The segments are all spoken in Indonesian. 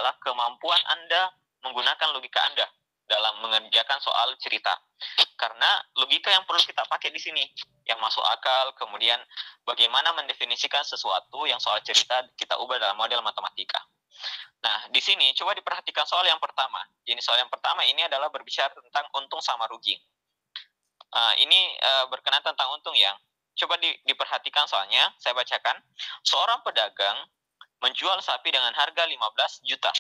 adalah kemampuan Anda menggunakan logika Anda dalam mengerjakan soal cerita. Karena logika yang perlu kita pakai di sini, yang masuk akal, kemudian bagaimana mendefinisikan sesuatu yang soal cerita kita ubah dalam model matematika. Nah, di sini coba diperhatikan soal yang pertama. Jadi soal yang pertama ini adalah berbicara tentang untung sama rugi. Ini berkenaan tentang untung ya. Coba diperhatikan soalnya, saya bacakan. Seorang pedagang menjual sapi dengan harga 15 juta.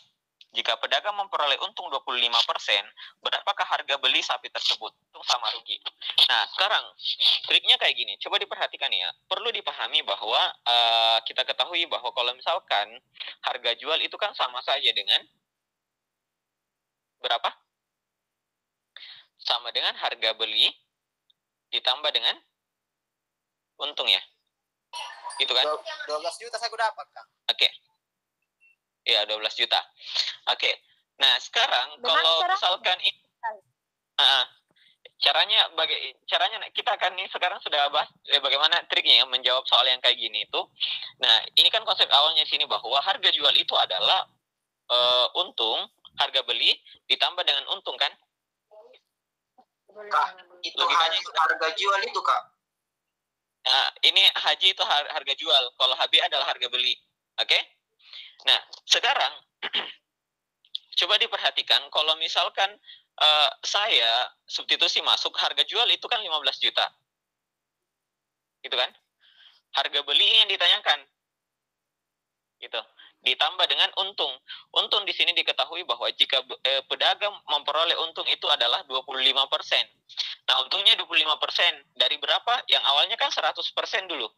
Jika pedagang memperoleh untung 25%, berapakah harga beli sapi tersebut? Untung sama rugi. Nah, sekarang triknya kayak gini. Coba diperhatikan ya. Perlu dipahami bahwa kita ketahui bahwa kalau misalkan harga jual itu kan sama saja dengan berapa? Sama dengan harga beli ditambah dengan untung ya. Gitu kan? 12 juta saya dapat, Kak. Oke. Ya, 12 juta. Oke. Nah, sekarang kalau misalkan ini caranya kita akan nih sekarang sudah bahas bagaimana triknya ya menjawab soal yang kayak gini itu. Nah, ini kan konsep awalnya di sini bahwa harga jual itu adalah untung, harga beli ditambah dengan untung kan? Kak, itu logikanya harga jual itu, Kak. Nah, ini haji itu harga jual, kalau HB adalah harga beli. Oke? Nah, sekarang coba diperhatikan kalau misalkan saya substitusi masuk harga jual itu kan 15 juta. Gitu kan? Harga beli yang ditanyakan. Gitu. Ditambah dengan untung. Untung di sini diketahui bahwa jika pedagang memperoleh untung itu adalah 25%. Nah, untungnya 25% dari berapa? Yang awalnya kan 100% dulu.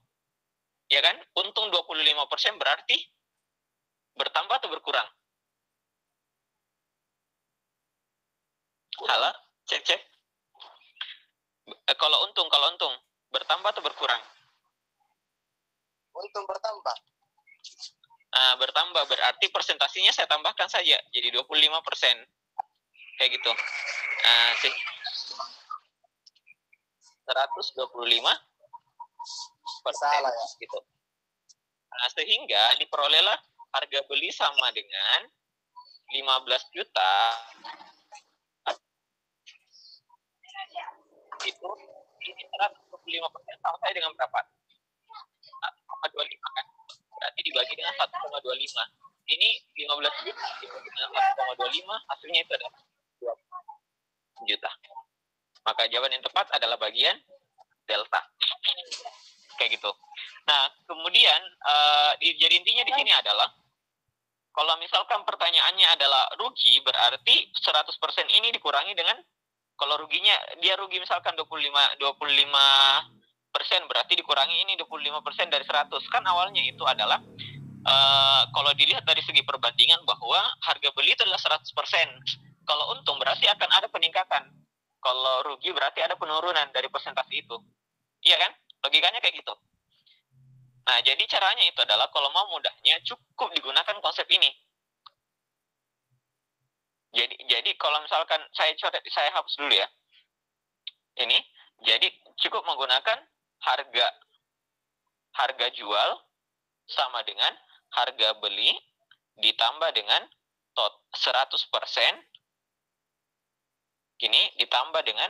Ya kan? Untung 25% berarti bertambah atau berkurang? Halo? Cek. Kalau untung bertambah atau berkurang? Untung bertambah. Bertambah berarti persentasinya saya tambahkan saja jadi 25%. Kayak gitu. Sih. 125 salah ya gitu. Sehingga diperolehlah harga beli sama dengan 15 juta itu ini 125% sama saya dengan berapa? 1,25 kan? Berarti dibagi dengan 1,25. Ini 15 juta dibagi dengan 1,25 hasilnya itu adalah 20 juta. Maka jawaban yang tepat adalah bagian delta. Kayak gitu. Nah, kemudian jadi intinya di sini adalah kalau misalkan pertanyaannya adalah rugi, berarti 100% ini dikurangi dengan kalau ruginya dia rugi misalkan 25%, berarti dikurangi ini 25% dari 100. Kan awalnya itu adalah kalau dilihat dari segi perbandingan bahwa harga beli itu adalah 100%. Kalau untung berarti akan ada peningkatan. Kalau rugi berarti ada penurunan dari persentase itu. Iya kan? Logikanya kayak gitu. Nah, jadi caranya itu adalah kalau mau mudahnya cukup digunakan konsep ini. Jadi kalau misalkan saya hapus dulu ya. Ini, jadi cukup menggunakan harga jual sama dengan harga beli ditambah dengan 100% ini ditambah dengan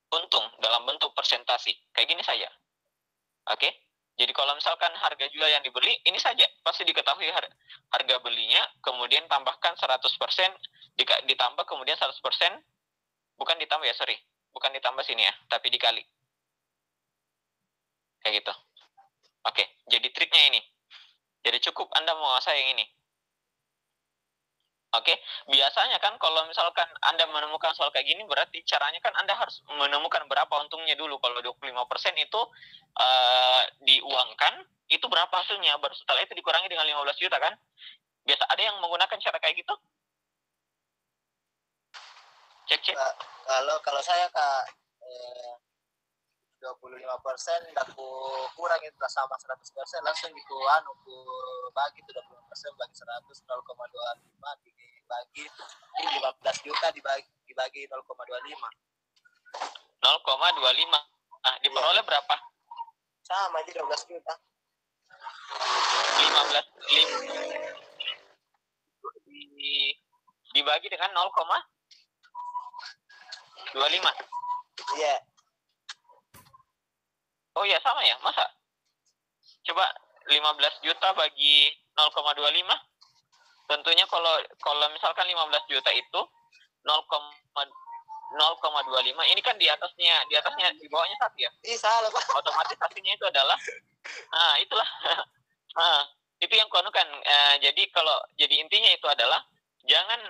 untung dalam bentuk persentasi. Kayak gini saja. Oke? Jadi kalau misalkan harga jual yang dibeli, ini saja pasti diketahui harga belinya, kemudian tambahkan 100%, ditambah kemudian 100%, bukan ditambah ya, sorry. Bukan ditambah sini ya, tapi dikali. Kayak gitu. Oke, jadi triknya ini. Jadi cukup Anda menguasai yang ini. Oke, biasanya kan kalau misalkan Anda menemukan soal kayak gini, berarti caranya kan Anda harus menemukan berapa untungnya dulu. Kalau 25% itu diuangkan, itu berapa hasilnya? Baru setelah itu dikurangi dengan 15 juta kan? Biasa ada yang menggunakan cara kayak gitu? Cek. Kalau saya, Kak, 25% aku kurang itu sama 100%, langsung gitu aku bagi itu 20% bagi 100, 0,25 dibagi 15 juta dibagi 0,25. 0,25. Nah, diperoleh berapa? Sama aja 12 juta. dibagi dengan 0,25. Iya. Oh iya, sama ya, masa? Coba 15 juta bagi 0,25. Tentunya kalau misalkan 15 juta itu 0,25, ini kan di atasnya di bawahnya 1 ya. Salah, Pak. Otomatis hasilnya itu adalah itulah. Itu yang konukan. Jadi intinya itu adalah jangan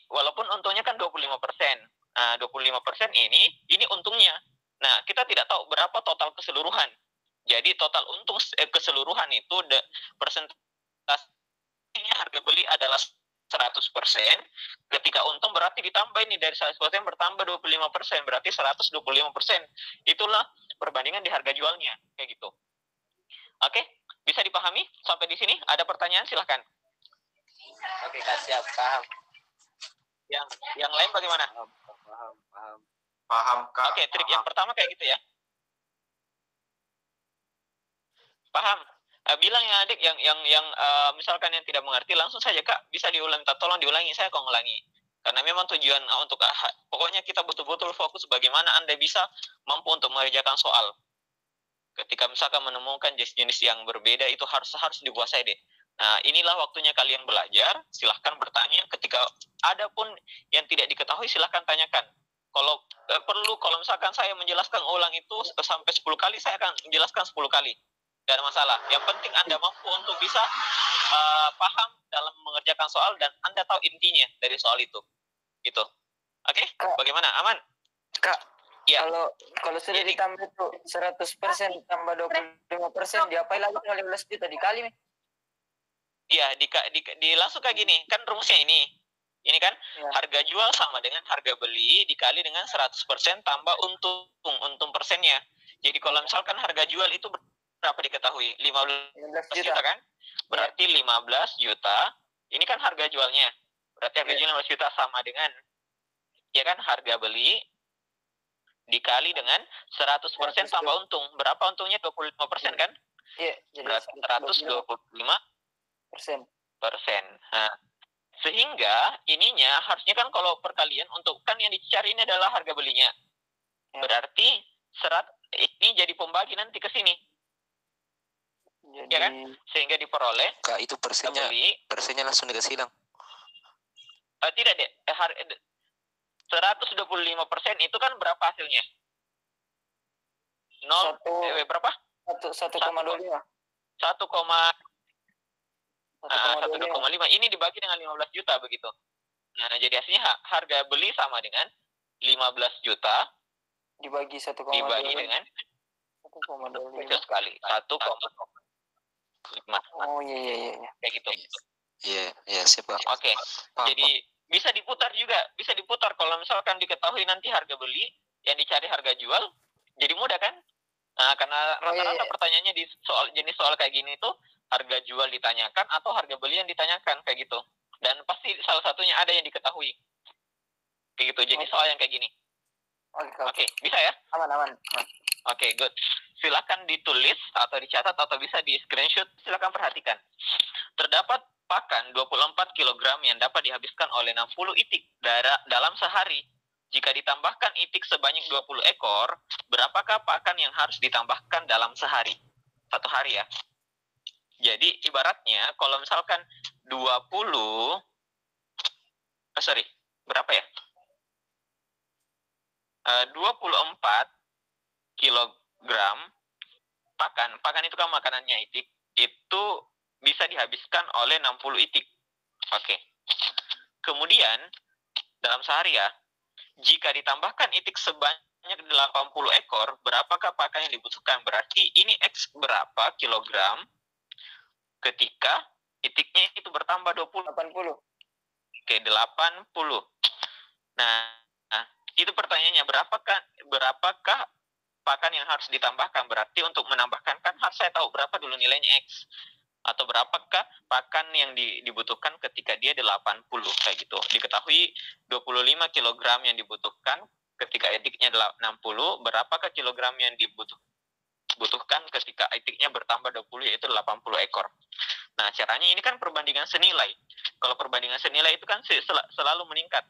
walaupun untungnya kan 25%. 25% ini untungnya. Nah, kita tidak tahu berapa total keseluruhan. Jadi total untung keseluruhan itu persentasenya harga beli adalah 100%. Ketika untung berarti ditambah ini dari 100% bertambah 25%, berarti 125%. Itulah perbandingan di harga jualnya, kayak gitu. Oke, bisa dipahami sampai di sini? Ada pertanyaan silahkan. Oke, Kak, siap, paham. Yang lain bagaimana? Paham, Kak. Oke, trik yang pertama kayak gitu ya. Paham? Bilang ya adik yang misalkan yang tidak mengerti langsung saja, Kak, bisa diulang, tolong diulangi, saya akan ulangi. Karena memang tujuan untuk pokoknya kita betul-betul fokus bagaimana Anda bisa mampu untuk mengerjakan soal. Ketika misalkan menemukan jenis-jenis yang berbeda itu harus dikuasai deh. Nah, inilah waktunya kalian belajar. Silahkan bertanya. Ketika ada pun yang tidak diketahui, silahkan tanyakan. Kalau kalau misalkan saya menjelaskan ulang itu sampai 10 kali, saya akan menjelaskan 10 kali. Tidak ada masalah. Yang penting Anda mampu untuk bisa paham dalam mengerjakan soal dan Anda tahu intinya dari soal itu. Gitu. Oke? Bagaimana? Aman? Kak, ya. Kalau sudah ditambah itu 100% tambah 25%, diapain lagi 15 juta dikali nih? Iya, di langsung kayak gini. Kan rumusnya ini. Ini kan harga jual sama dengan harga beli dikali dengan 100% tambah untung persennya. Jadi kalau misalkan harga jual itu berapa diketahui? 15 juta kan? Berarti 15 juta. Ini kan harga jualnya. Berarti harga jual 15 juta sama dengan ya kan harga beli dikali dengan 100% tambah untung. Berapa untungnya? 25% kan? Iya. Berarti 125%. Nah, sehingga ininya harusnya kan kalau perkalian untuk kan yang dicari ini adalah harga belinya. Berarti ini jadi pembagi nanti ke sini. Ya kan? Sehingga diperoleh. Kak, itu persennya langsung dikasih hilang. Tidak deh. 125% itu kan berapa hasilnya? 0 berapa? 1,25. 1,5 ini dibagi dengan 15 juta begitu. Nah, jadi hasilnya harga beli sama dengan 15 juta dibagi 1,5 dengan 1,25 sekali 1,5. Oh iya. Kayak gitu. Iya, siap, Pak. Oke. Jadi bisa diputar juga, bisa diputar kalau misalkan diketahui nanti harga beli yang dicari harga jual, jadi mudah kan? Nah, karena rata-rata pertanyaannya di jenis soal kayak gini tuh harga jual ditanyakan atau harga beli yang ditanyakan kayak gitu. Dan pasti salah satunya ada yang diketahui. Kayak gitu. Jadi soal yang kayak gini. Oke, bisa ya? Aman. Oke, good. Silakan ditulis atau dicatat atau bisa di screenshot. Silakan perhatikan. Terdapat pakan 24 kg yang dapat dihabiskan oleh 60 itik dalam sehari. Jika ditambahkan itik sebanyak 20 ekor, berapakah pakan yang harus ditambahkan dalam sehari? Satu hari ya. Jadi ibaratnya kalau misalkan 24 kilogram pakan itu kan makanannya itik, itu bisa dihabiskan oleh 60 itik. Oke. Kemudian dalam sehari ya, jika ditambahkan itik sebanyak 80 ekor, berapakah pakan yang dibutuhkan? Berarti ini X berapa kilogram ketika itiknya itu bertambah 80. Oke, 80. Nah, itu pertanyaannya, berapakah pakan yang harus ditambahkan? Berarti untuk menambahkan kan harus saya tahu berapa dulu nilainya X. Atau berapakah pakan yang dibutuhkan ketika dia 80 kayak gitu. Diketahui 25 kg yang dibutuhkan ketika itiknya 60, berapakah kilogram yang butuhkan ketika itiknya bertambah 20 yaitu 80 ekor. Nah, caranya ini kan perbandingan senilai. Kalau perbandingan senilai itu kan selalu meningkat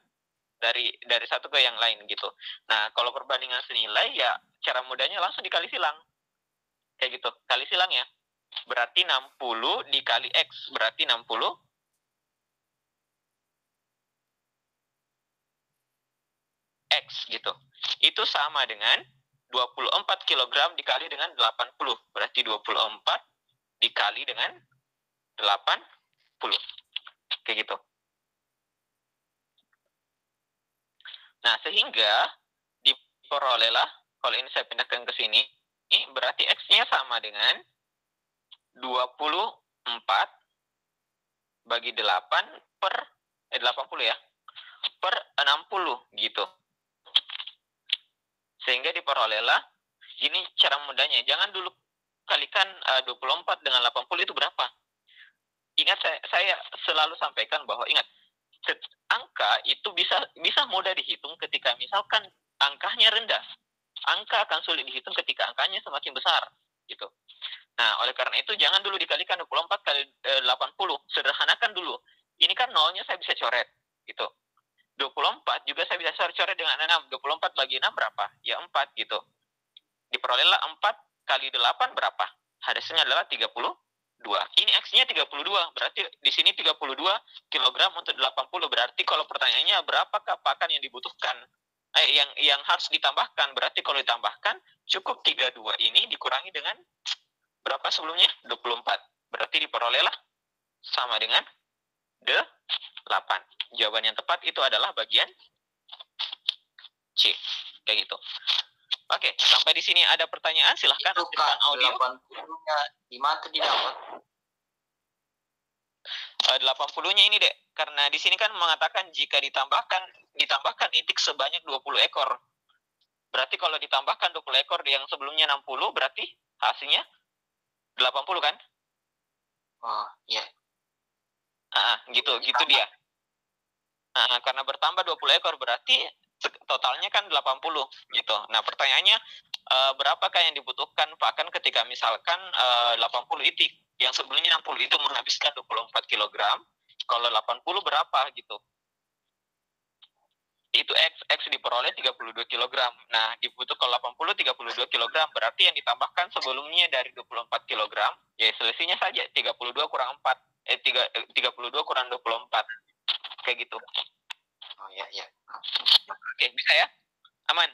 dari satu ke yang lain gitu. Nah, kalau perbandingan senilai ya cara mudahnya langsung dikali silang. Kayak gitu. Kali silang ya. Berarti 60 dikali X berarti 60 X gitu. Itu sama dengan 24 kg dikali dengan 80. Berarti 24 dikali dengan 80. Kayak gitu. Nah, sehingga diperolehlah, kalau ini saya pindahkan ke sini, ini berarti X-nya sama dengan 24 bagi 8 per 80 ya, per 60 gitu. Sehingga diperolehlah, ini cara mudahnya, jangan dulu kalikan 24 dengan 80 itu berapa. Ingat, saya selalu sampaikan bahwa ingat, angka itu bisa mudah dihitung ketika misalkan angkanya rendah. Angka akan sulit dihitung ketika angkanya semakin besar gitu. Nah, oleh karena itu jangan dulu dikalikan 24 kali 80, sederhanakan dulu. Ini kan nolnya saya bisa coret gitu. 24 juga saya bisa coret dengan 6. 24 bagi 6 berapa? Ya 4 gitu. Diperolehlah 4 kali 8 berapa? Hasilnya adalah 32. Ini X-nya 32, berarti di sini 32 kg untuk 80. Berarti kalau pertanyaannya berapakah pakan yang dibutuhkan? Yang harus ditambahkan, berarti kalau ditambahkan cukup 32 ini dikurangi dengan berapa sebelumnya? 24. Berarti diperolehlah sama dengan 8. Jawaban yang tepat itu adalah bagian C. Kayak gitu. Oke, sampai di sini ada pertanyaan, silahkan aktifkan audio. 80-nya di mana didapat? 80-nya ini, Dek. Karena di sini kan mengatakan jika ditambahkan itik sebanyak 20 ekor. Berarti kalau ditambahkan 20 ekor yang sebelumnya 60, berarti hasilnya 80 kan? Oh, iya. Gitu dia. Karena bertambah 20 ekor berarti totalnya kan 80 gitu. Nah, pertanyaannya berapakah yang dibutuhkan pakan ketika misalkan 80 itik? Yang sebelumnya 60 itu menghabiskan 24 kg. Kalau 80 berapa gitu? Itu X diperoleh 32 kg. Nah, dibutuhkan 80 32 kg. Berarti yang ditambahkan sebelumnya dari 24 kg, ya selisihnya saja 32 kurang 4. 32 kurang 24. Kayak gitu. Oh, iya. Oke, bisa ya? Aman?